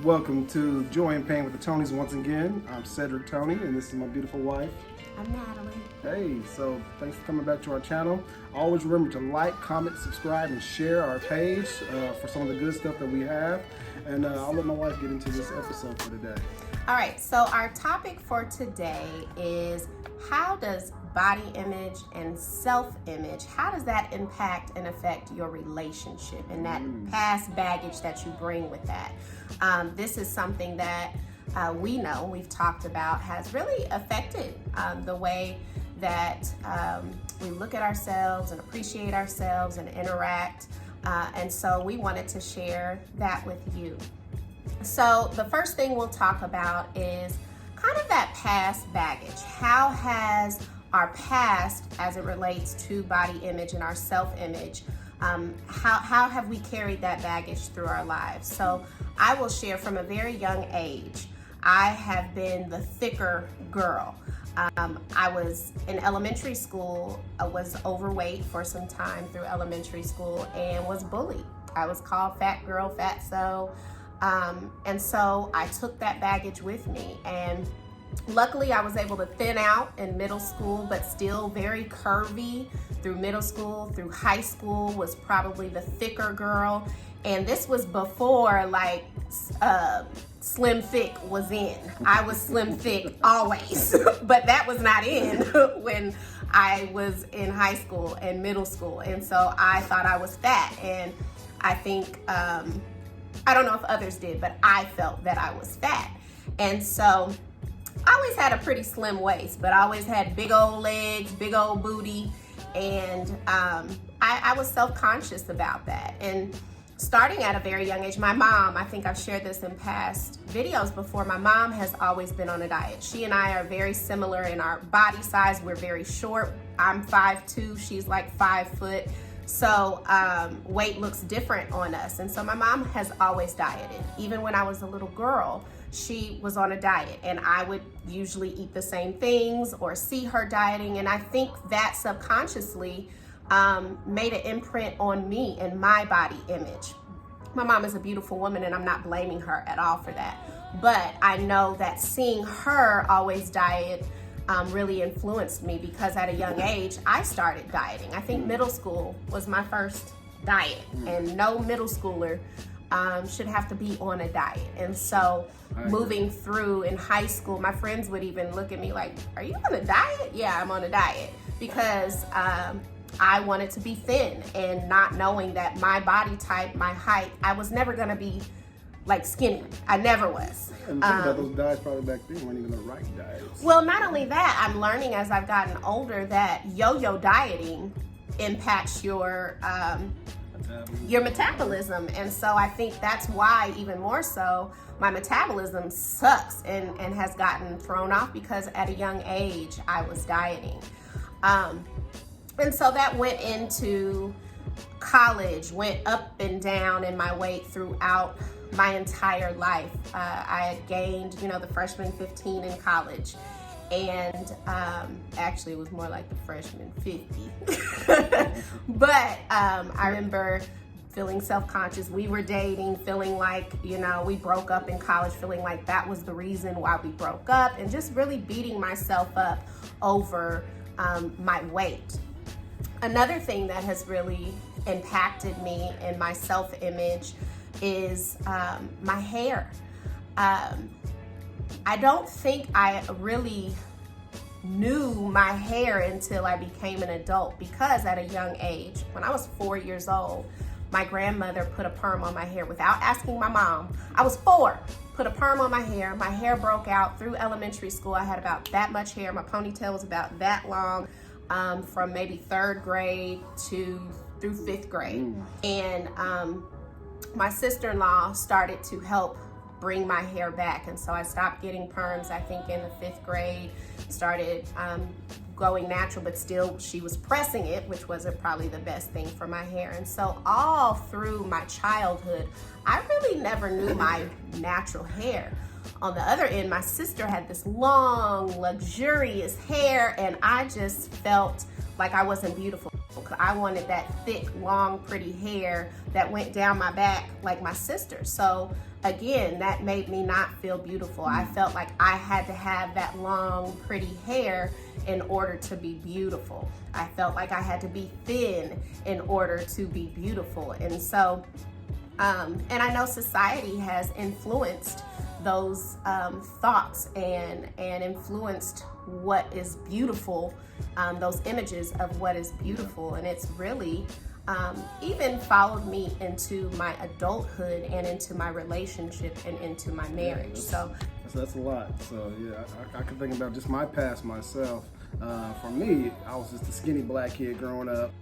Welcome to Joy and Pain with the Toneys once again. I'm Cedric Toney, and this is my beautiful wife. I'm Natalie. Hey, so thanks for coming back to our channel. Always remember to like, comment, subscribe, and share our page for some of the good stuff that we have. And I'll let my wife get into this episode for today. All right, so our topic for today is how does body image and self-image, how does that impact and affect your relationship and that past baggage that you bring with that? This is something that we know, we've talked about, has really affected the way that we look at ourselves and appreciate ourselves and interact. And so we wanted to share that with you. So the first thing we'll talk about is kind of that past baggage. How has our past, as it relates to body image and our self-image, how have we carried that baggage through our lives? So I will share from a very young age, I have been the thicker girl. I was in elementary school, I was overweight for some time through elementary school and was bullied. I was called fat girl, fatso. And so I took that baggage with me, and luckily I was able to thin out in middle school, but still very curvy through middle school. Through high school was probably the thicker girl, and this was before like slim thick was in. I was slim thick always, but that was not in when I was in high school and middle school, and so I thought I was fat, and I think I don't know if others did, but I felt that I was fat. And so I always had a pretty slim waist, but I always had big old legs, big old booty, and I was self-conscious about that. And starting at a very young age, my mom, I think I've shared this in past videos before, my mom has always been on a diet. She and I are very similar in our body size. We're very short. I'm 5'2", she's like 5 foot. So weight looks different on us. And so my mom has always dieted. Even when I was a little girl, she was on a diet, and I would usually eat the same things or see her dieting. And I think that subconsciously made an imprint on me and my body image. My mom is a beautiful woman, and I'm not blaming her at all for that. But I know that seeing her always diet really influenced me, because at a young age, I started dieting. I think middle school was my first diet, and no middle schooler should have to be on a diet. And so moving through in high school, my friends would even look at me like, are you on a diet? Yeah, I'm on a diet, because I wanted to be thin, and not knowing that my body type, my height, I was never gonna be like skinny. I never was. And think about those diets probably back then weren't even the right diets. Well, not only that, I'm learning as I've gotten older that yo-yo dieting impacts your metabolism. And so I think that's why, even more so, my metabolism sucks and has gotten thrown off, because at a young age I was dieting. And so that went into college, went up and down in my weight throughout my entire life. I had gained, the freshman 15 in college, and actually it was more like the freshman 50. But I remember feeling self-conscious. We were dating, feeling like, we broke up in college, feeling like that was the reason why we broke up, and just really beating myself up over my weight. Another thing that has really impacted me in my self-image is my hair. I don't think I really knew my hair until I became an adult, because at a young age, when I was 4 years old, my grandmother put a perm on my hair without asking my mom. I was 4, put a perm on my hair. My hair broke out through elementary school. I had about that much hair. My ponytail was about that long, from maybe 3rd grade through 5th grade. And my sister-in-law started to help bring my hair back, and so I stopped getting perms, I think in the 5th grade, started going natural, but still she was pressing it, which wasn't probably the best thing for my hair. And so all through my childhood, I really never knew my natural hair. On the other end, my sister had this long, luxurious hair, and I just felt like I wasn't beautiful beautiful, because I wanted that thick, long, pretty hair that went down my back like my sister. So again, that made me not feel beautiful. I felt like I had to have that long, pretty hair in order to be beautiful. I felt like I had to be thin in order to be beautiful. And so, and I know society has influenced those thoughts and influenced what is beautiful, those images of what is beautiful. And it's really even followed me into my adulthood and into my relationship and into my marriage. That's a lot. So yeah, I can think about just my past myself. For me, I was just a skinny black kid growing up,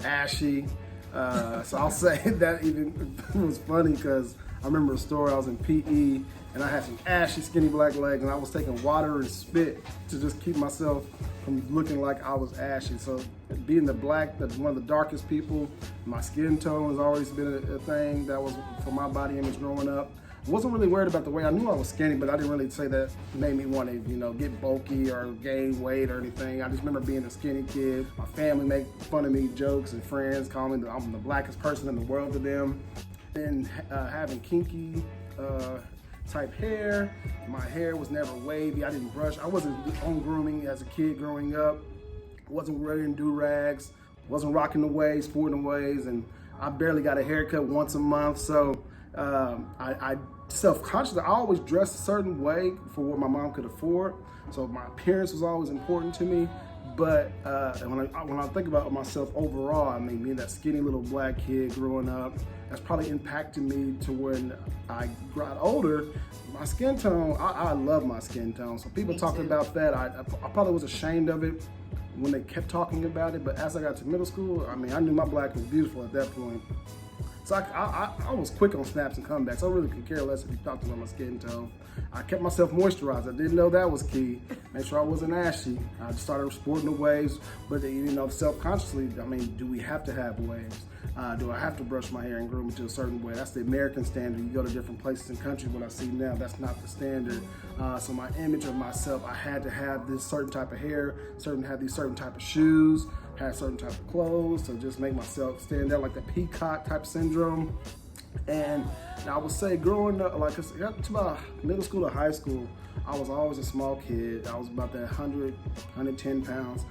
ashy. So I'll say that even was funny because I remember a story. I was in PE and I had some ashy, skinny black legs, and I was taking water and spit to just keep myself from looking like I was ashy. So being one of the darkest people, my skin tone has always been a thing that was for my body image growing up. I wasn't really worried about the weight. I knew I was skinny, but I didn't really say that made me want to, get bulky or gain weight or anything. I just remember being a skinny kid. My family made fun of me, jokes, and friends calling me I'm the blackest person in the world to them. And having kinky type hair. My hair was never wavy. I didn't brush. I wasn't on grooming as a kid growing up. Wasn't wearing do-rags. Wasn't rocking the waves, sporting the waves, and I barely got a haircut once a month. So I self-consciously, I always dressed a certain way for what my mom could afford. So my appearance was always important to me. But when I think about myself overall, I mean, being that skinny little black kid growing up, that's probably impacted me to when I got older. My skin tone, I love my skin tone. So people talking about that, I probably was ashamed of it when they kept talking about it. But as I got to middle school, I mean, I knew my black was beautiful at that point. So I was quick on snaps and comebacks. I really could care less if you talked about my skin tone. I kept myself moisturized. I didn't know that was key. Make sure I wasn't ashy. I started sporting the waves, but self-consciously, I mean, do we have to have waves? Do I have to brush my hair and groom it to a certain way? That's the American standard. You go to different places and countries, what I see now, that's not the standard. So my image of myself, I had to have this certain type of hair, have these certain type of shoes, have certain type of clothes to just make myself stand out, like the peacock type syndrome. And I would say growing up, like I got to about middle school to high school, I was always a small kid. I was about that 110 pounds.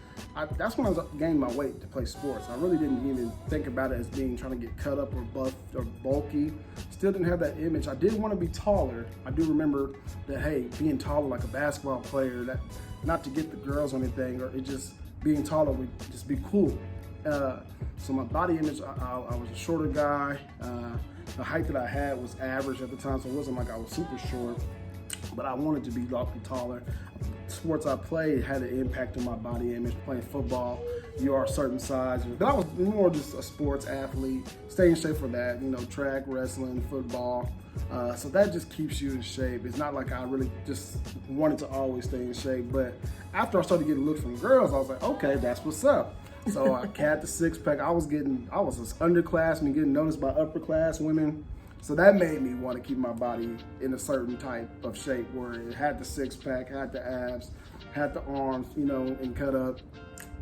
That's when I was gaining my weight to play sports. I really didn't even think about it as being trying to get cut up or buff or bulky. Still didn't have that image. I did want to be taller. I do remember that, hey, being taller like a basketball player, that not to get the girls or anything, or it just being taller would just be cool. So my body image, I was a shorter guy. The height that I had was average at the time, so it wasn't like I was super short, but I wanted to be taller. Sports I played had an impact on my body image. Playing football, you are a certain size. But I was more just a sports athlete, stay in shape for that, track, wrestling, football. So that just keeps you in shape. It's not like I really just wanted to always stay in shape, but after I started getting looks from girls, I was like, okay, that's what's up. So I had the six-pack. I was an underclassman getting noticed by upper-class women. So that made me want to keep my body in a certain type of shape where it had the six-pack, had the abs, had the arms, and cut up.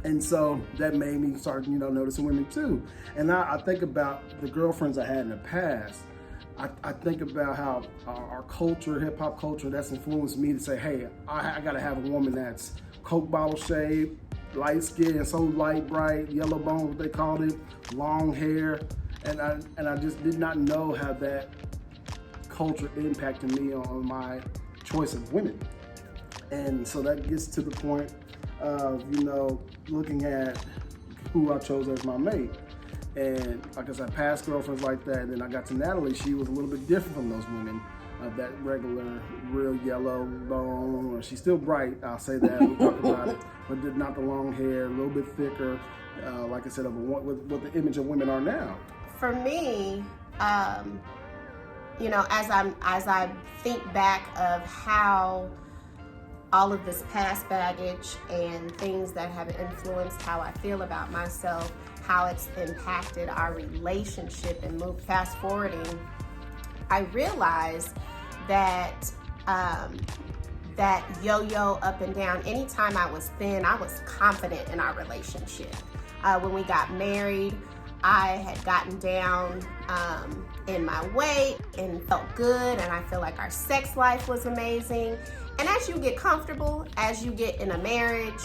And so that made me start, noticing women too. And I think about the girlfriends I had in the past. I think about how our culture, hip-hop culture, that's influenced me to say, hey, I got to have a woman that's Coke bottle shaped, light skin, so light, bright, yellow bone, what they called it, long hair. And I just did not know how that culture impacted me on my choice of women. And so that gets to the point of, looking at who I chose as my mate. And like I said, past girlfriends like that. And then I got to Natalie. She was a little bit different from those women. That regular, real yellow bone, or she's still bright, I'll say that, we talked about it, but not the long hair, a little bit thicker, like I said, what the image of women are now. For me, as I think back of how all of this past baggage and things that have influenced how I feel about myself, how it's impacted our relationship, and move fast forwarding, I realized that that yo-yo up and down, anytime I was thin, I was confident in our relationship. When we got married, I had gotten down in my weight and felt good, and I feel like our sex life was amazing. And as you get comfortable, as you get in a marriage,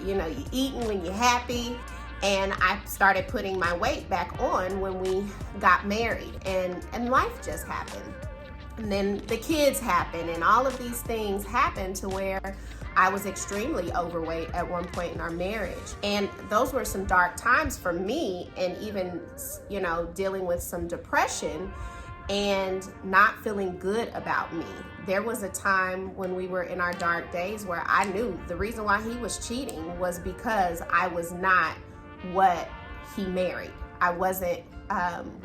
you know, you're eating when you're happy. And I started putting my weight back on when we got married, and life just happened. And then the kids happened, and all of these things happened to where I was extremely overweight at one point in our marriage. And those were some dark times for me, and even, you know, dealing with some depression and not feeling good about me. There was a time when we were in our dark days where I knew the reason why he was cheating was because I was not what he married. I wasn't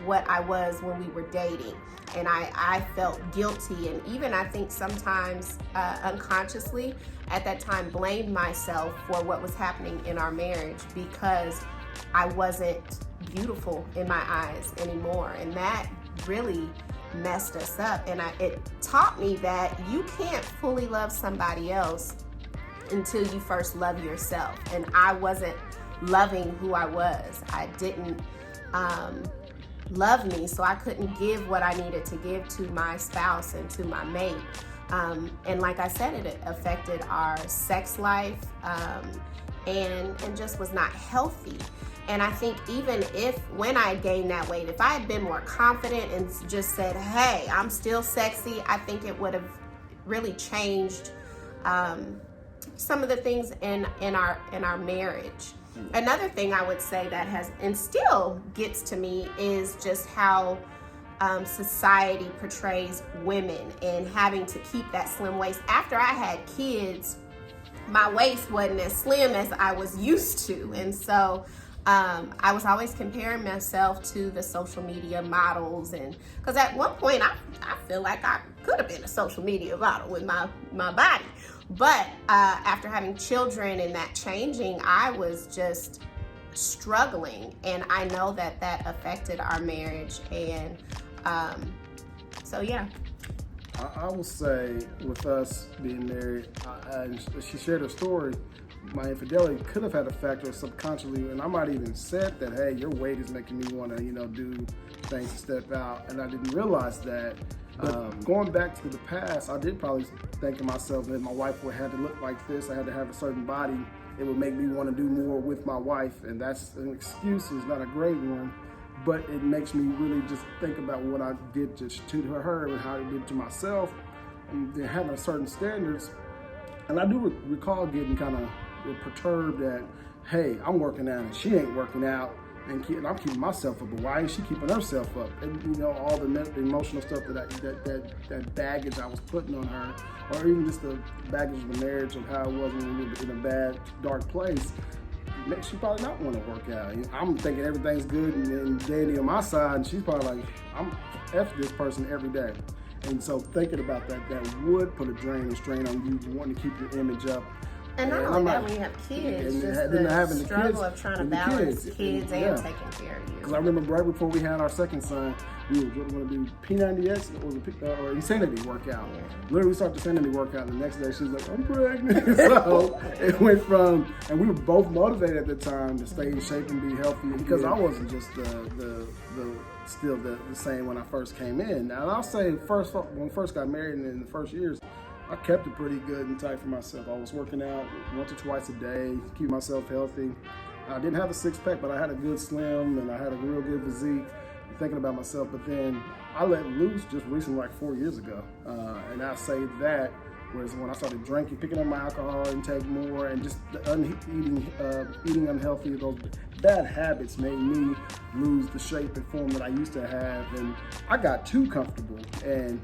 what I was when we were dating. And I felt guilty, and even I think sometimes unconsciously at that time blamed myself for what was happening in our marriage because I wasn't beautiful in my eyes anymore. And that really messed us up. And it taught me that you can't fully love somebody else until you first love yourself. And I wasn't loving who I was. I didn't love me, so I couldn't give what I needed to give to my spouse and to my mate. And like I said, it affected our sex life and just was not healthy. And I think even if, when I gained that weight, if I had been more confident and just said, hey, I'm still sexy, I think it would have really changed some of the things in our marriage. Another thing I would say that has, and still gets to me, is just how society portrays women and having to keep that slim waist. After I had kids, my waist wasn't as slim as I was used to. And so I was always comparing myself to the social media models, and because at one point I feel like I could have been a social media model with my body. But after having children and that changing, I was just struggling, and I know that affected our marriage. And so yeah. I will say, with us being married, and she shared her story, my infidelity could have had a factor subconsciously, and I might even said that, hey, your weight is making me want to, do things to step out, and I didn't realize that. But going back to the past, I did probably think to myself that my wife would have to look like this, I had to have a certain body, it would make me want to do more with my wife, and that's an excuse, it's not a great one, but it makes me really just think about what I did to her and how I did to myself, and then having certain standards. And I do recall getting kind of perturbed that, hey, I'm working out and she ain't working out, and I'm keeping myself up, but why ain't she keeping herself up? And all the emotional stuff that baggage I was putting on her, or even just the baggage of the marriage of how it was when we were in a bad, dark place, makes you probably not want to work out. I'm thinking everything's good and dandy on my side, and she's probably like, I'm F this person every day. And so thinking about that would put a drain and strain on you wanting to keep your image up. And not only that, when you have kids, just the struggle of trying to balance kids and taking care of you. Because I remember right before we had our second son, we were going to do P90X or Insanity workout. Yeah. Literally, we started the Insanity workout, and the next day she was like, I'm pregnant. So it went from, and we were both motivated at the time to stay in shape and be healthy, because I wasn't just still the same when I first came in. Now, I'll say when we first got married and in the first years, I kept it pretty good and tight for myself. I was working out once or twice a day, keep myself healthy. I didn't have a six-pack, but I had a good slim and I had a real good physique, thinking about myself. But then I let loose just recently, like 4 years ago. And I say that was when I started drinking, picking up my alcohol intake more, and just eating unhealthy. Those bad habits made me lose the shape and form that I used to have. And I got too comfortable. And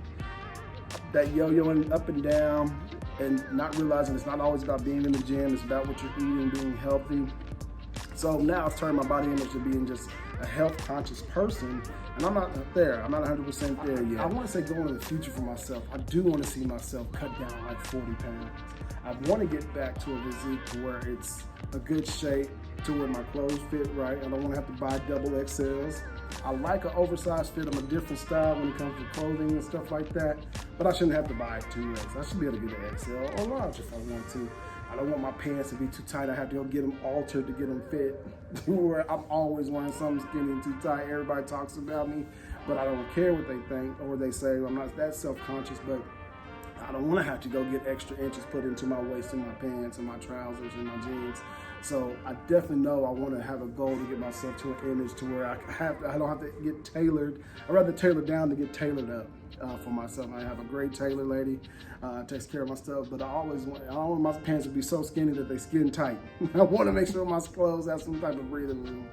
that yo-yoing up and down and not realizing it's not always about being in the gym, it's about what you're eating, being healthy. So now I've turned my body image to being just a health-conscious person, and I'm not there. I'm not 100% there yet. I want to say going in the future for myself, I do want to see myself cut down like 40 pounds. I want to get back to a physique to where it's a good shape, to where my clothes fit right. I don't want to have to buy double XLs. I like an oversized fit. I'm a different style when it comes to clothing and stuff like that, but I shouldn't have to buy 2X. I should be able to get an XL or large if I want to. I don't want my pants to be too tight. I have to go get them altered to get them fit. Where I'm always wearing something skinny and too tight. Everybody talks about me, but I don't care what they think or what they say. I'm not that self-conscious, but I don't want to have to go get extra inches put into my waist and my pants and my trousers and my jeans. So I definitely know I want to have a goal to get myself to an image to where I don't have to get tailored. I'd rather tailor down to get tailored up for myself. I have a great tailor lady, takes care of my stuff, but I don't want my pants to be so skinny that they skin tight. I want to make sure my clothes have some type of breathing room.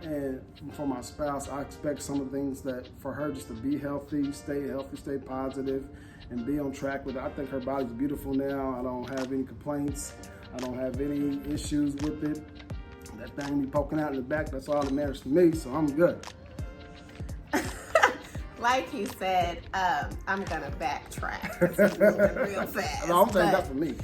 And for my spouse, I expect some of the things that for her just to be healthy, stay positive, and be on track with it. I think her body's beautiful now. I don't have any complaints. I don't have any issues with it. That thing be poking out in the back, that's all that matters to me, so I'm good. Like you said, I'm gonna backtrack. It's moving real fast. No, I'm saying that's for me.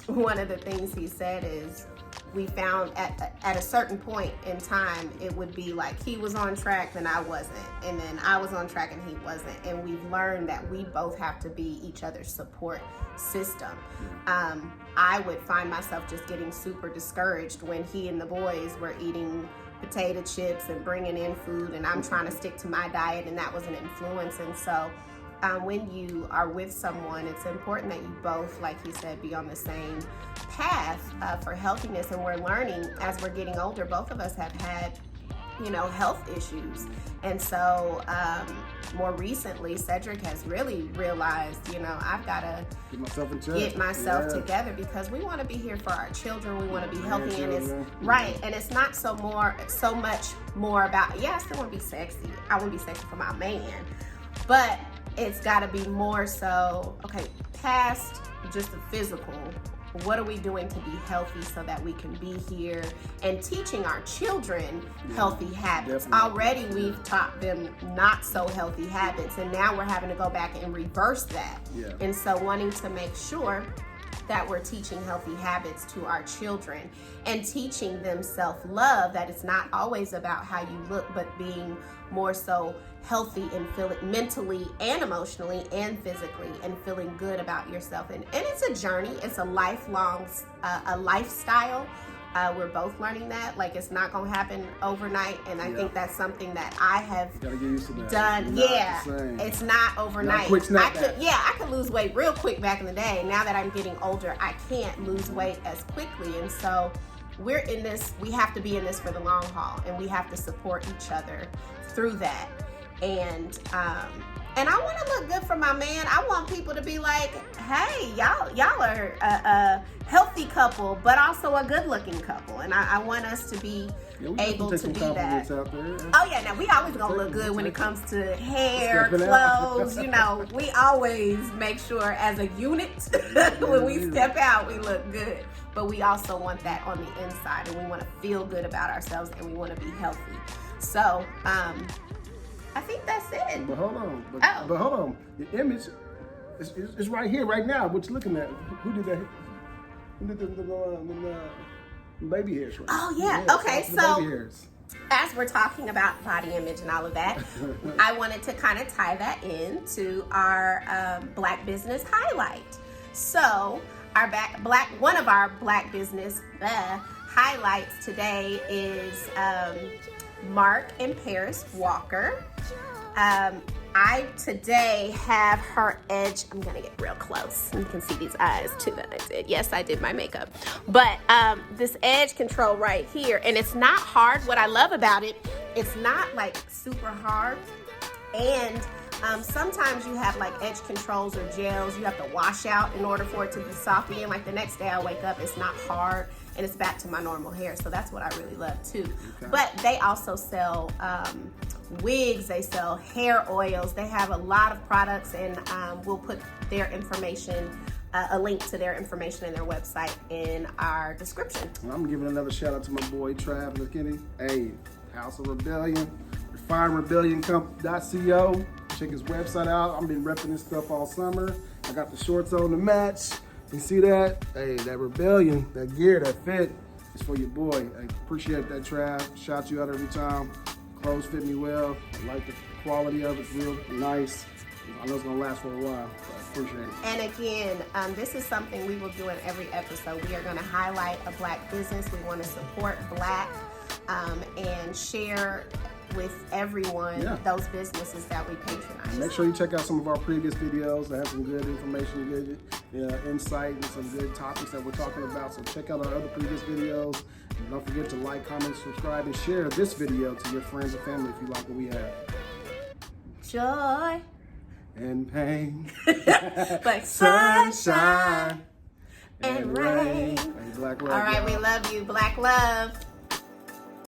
One of the things he said is we found at a certain point in time, it would be like he was on track, then I wasn't. And then I was on track and he wasn't. And we've learned that we both have to be each other's support system. I would find myself just getting super discouraged when he and the boys were eating potato chips and bringing in food, and I'm trying to stick to my diet, and that was an influence. And so when you are with someone, it's important that you both, like he said, be on the same path for healthiness. And we're learning as we're getting older, both of us have had, health issues. And so more recently, Cedric has really realized, I've got to get myself together, because we want to be here for our children. We want to be healthy, and it's right. And it's not so much more about, I still want to be sexy. I want to be sexy for my man, but it's got to be more so, past just the physical. What are we doing to be healthy so that we can be here, and teaching our children healthy habits? Already we've taught them not so healthy habits, and now we're having to go back and reverse that. And so wanting to make sure that we're teaching healthy habits to our children and teaching them self-love, that it's not always about how you look, but being more so healthy and feeling mentally and emotionally and physically, and feeling good about yourself. And it's a journey. It's a lifelong, a lifestyle. We're both learning that. Like, it's not going to happen overnight. And I think that's something that I have done. It's not overnight. I could lose weight real quick back in the day. Now that I'm getting older, I can't lose weight as quickly. And so we're in this, we have to be in this for the long haul, and we have to support each other through that. And I want to look good for my man. I want people to be like, hey, y'all are a healthy couple, but also a good-looking couple. And I want us to be able to do that. Oh yeah, now we always gonna look good when it comes to hair, clothes. We always make sure as a unit when we step out, we look good. But we also want that on the inside, and we want to feel good about ourselves, and we want to be healthy. So, I think that's it. But hold on. But hold on. The image is right here, right now. What you looking at? Who did that? Who did the baby hairs? Right? Oh, yeah. Okay, so as we're talking about body image and all of that, I wanted to kind of tie that into our Black business highlight. So, one of our Black business highlights today is MarkParis Walker. I today have her edge. I'm gonna get real close. You can see these eyes too that I did. Yes, I did my makeup. But this edge control right here, and it's not hard. What I love about it, it's not like super hard. And sometimes you have like edge controls or gels you have to wash out in order for it to be soft again. Like the next day I wake up, it's not hard, and it's back to my normal hair. So that's what I really love too. Okay. But they also sell wigs, they sell hair oils, they have a lot of products, and we'll put their information, a link to their information and their website in our description. Well, I'm giving another shout out to my boy Trav McKinney. Hey, House of Rebellion, refinerebellion.co. Check his website out. I've been repping this stuff all summer. I got the shorts on to match. You see that? Hey, that Rebellion, that gear, that fit is for your boy. I appreciate that, Trav. Shout you out every time. Clothes fit me well. I like the quality of it. Real nice. I know it's gonna last for a while. But Appreciate it. And again, this is something we will do in every episode. We are going to highlight a Black business. We want to support Black and share with everyone those businesses that we patronize. Make sure you check out some of our previous videos that have some good information, good insight, and some good topics that we're talking about. So check out our other previous videos. And don't forget to like, comment, subscribe, and share this video to your friends and family if you like what we have. Joy and pain, but sunshine and rain. Hey, Black love. All right, we love you. Black love.